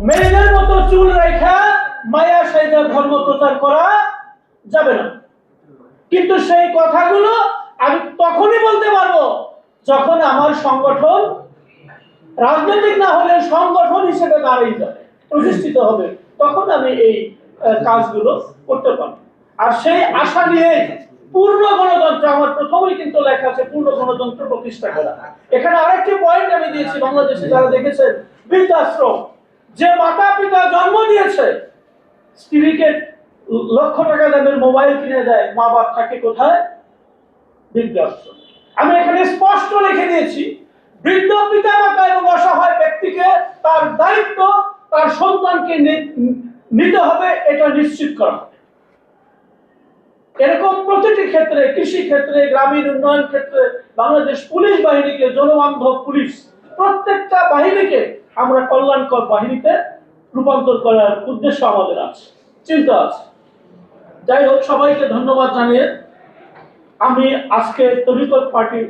মেয়েদের মতো চুল রেখা মায়া সাইজা ধর্ম প্রচার করা যাবে না। কিন্তু সেই কথাগুলো আমি তখনই বলতে পারবো যখন আমার সংগঠন রাজনৈতিক না হলে সংগঠন হিসেবে দাঁড়িয়ে যাবে, প্রতিষ্ঠিত হবে, তখন আমি এই কাজগুলো করতে পারবো। আর সেই আশা নিয়ে পূর্ণ গণতন্ত্র, আমার প্রথমেই কিন্তু লেখা আছে পূর্ণ গণতন্ত্র প্রতিষ্ঠা করা। এখানে আরেকটি পয়েন্ট আমি দিয়েছি, বাংলাদেশে যারা দেখেছেন বৃদ্ধাশ্রম, যে মাতা পিতা জন্ম দিয়েছে, স্ত্রীকে লক্ষ টাকা দামের মোবাইল কিনে দেয়, মা বাপ থাকে কোথায়? বৃদ্ধাশ্রম। আমি এখানে স্পষ্ট লিখে দিয়েছি, বৃদ্ধ পিতা মাতা এবং অসহায় ব্যক্তিকে তার দায়িত্ব তার সন্তানকে নিতে হবে, এটা নিশ্চিত করা হবে। এরকম প্রতিটি ক্ষেত্রে, কৃষি ক্ষেত্রে, গ্রামীণ উন্নয়ন ক্ষেত্রে, বাংলাদেশ পুলিশ বাহিনীকে, জনবান্ধব পুলিশ, প্রত্যেকটা বাহিনীকে আমরা কল্যাণকর বাহিনীতে রূপান্তর করার উদ্দেশ্য আমাদের আছে, চিন্তা আছে। যাই হোক, সবাইকে ধন্যবাদ জানিয়ে আমি আজকে তরিকত পার্টির